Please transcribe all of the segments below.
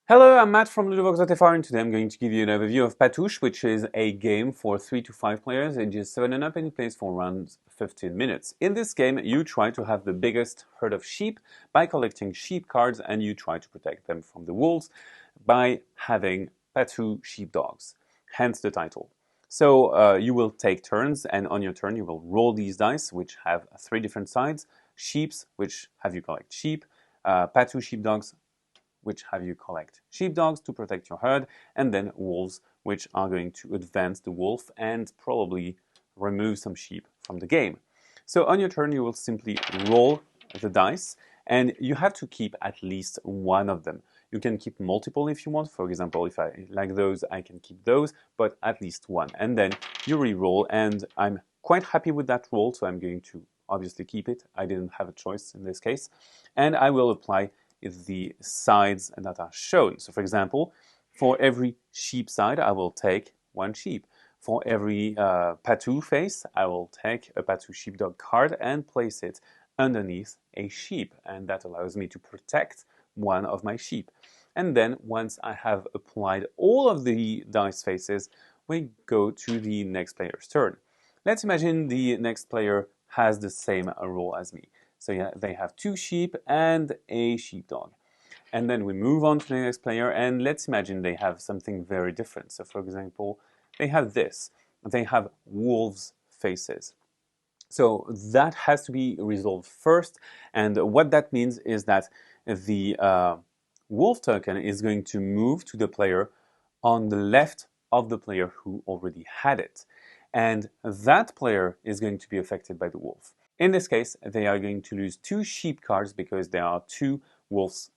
Hello, I'm Matt from Ludo-Chrono, and today I'm going to give you an overview of Patou'che, which is a game for 3 to 5 players, ages 7 and up, and it plays for around 15 minutes. In this game, you try to have the biggest herd of sheep by collecting sheep cards, and you try to protect them from the wolves by having Patou sheepdogs, hence the title. So you will take turns, and on your turn you will roll these dice, which have 3 different sides: sheeps, which have you collect sheep, Patou sheepdogs, which have you collect sheepdogs to protect your herd, and then wolves, which are going to advance the wolf and probably remove some sheep from the game. So on your turn, you will simply roll the dice, and you have to keep at least one of them. You can keep multiple if you want. For example, if I like those, I can keep those, but at least one. And then you re-roll, and I'm quite happy with that roll, so I'm going to obviously keep it. I didn't have a choice in this case. And I will apply the sides that are shown. So for example, for every sheep side, I will take one sheep. For every Patou face, I will take a Patou sheepdog card and place it underneath a sheep. And that allows me to protect one of my sheep. And then once I have applied all of the dice faces, we go to the next player's turn. Let's imagine the next player has the same role as me. So yeah, they have 2 sheep and a sheepdog. And then we move on to the next player, and let's imagine they have something very different. So for example, they have this. They have wolves' faces. So that has to be resolved first, and what that means is that the wolf token is going to move to the player on the left of the player who already had it. And that player is going to be affected by the wolf. In this case, they are going to lose 2 sheep cards because there are 2 wolves'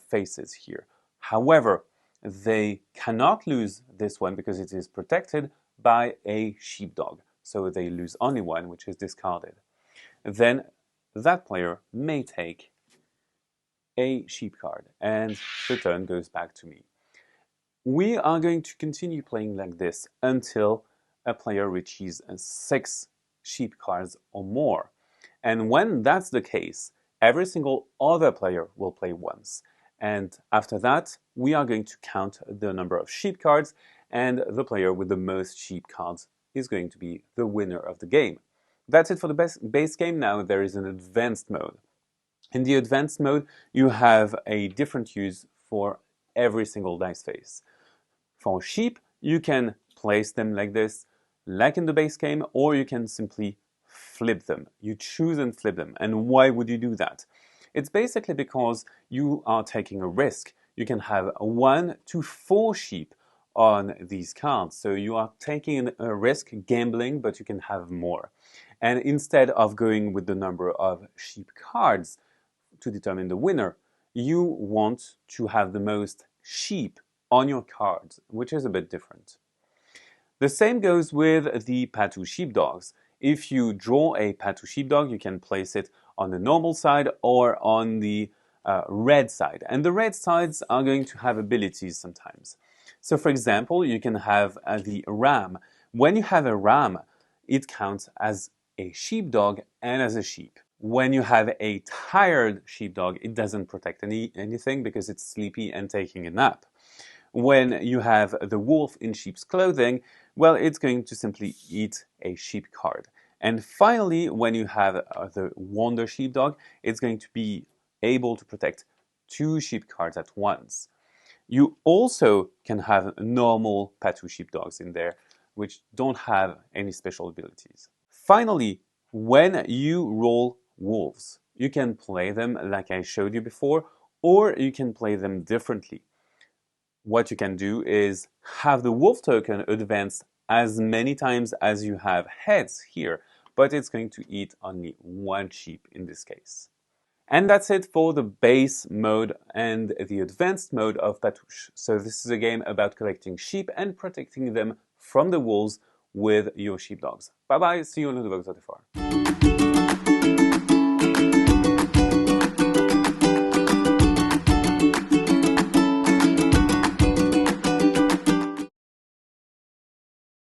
faces here. However, they cannot lose this one because it is protected by a sheepdog. So they lose only one, which is discarded. Then that player may take a sheep card, and the turn goes back to me. We are going to continue playing like this until a player reaches 6 sheep cards or more. And when that's the case, every single other player will play once. And after that, we are going to count the number of sheep cards, and the player with the most sheep cards is going to be the winner of the game. That's it for the base game. Now there is an advanced mode. In the advanced mode, you have a different use for every single dice face. For sheep, you can place them like this, like in the base game, or you can simply flip them. You choose and flip them. And why would you do that? It's basically because you are taking a risk. You can have 1 to 4 sheep on these cards. So you are taking a risk, gambling, but you can have more. And instead of going with the number of sheep cards to determine the winner, you want to have the most sheep on your cards, which is a bit different. The same goes with the Patou sheepdogs. If you draw a Patou sheepdog, you can place it on the normal side or on the red side. And the red sides are going to have abilities sometimes. So for example, you can have the ram. When you have a ram, it counts as a sheepdog and as a sheep. When you have a tired sheepdog, it doesn't protect anything because it's sleepy and taking a nap. When you have the wolf in sheep's clothing, well, it's going to simply eat a sheep card. And finally, when you have the wonder sheepdog, it's going to be able to protect 2 sheep cards at once. You also can have normal Patou sheepdogs in there, which don't have any special abilities. Finally, when you roll wolves, you can play them like I showed you before, or you can play them differently. What you can do is have the wolf token advance as many times as you have heads here, but it's going to eat only 1 sheep in this case. And that's it for the base mode and the advanced mode of Patou'che. So this is a game about collecting sheep and protecting them from the wolves with your sheepdogs. Bye bye, see you on Ludo-Chrono.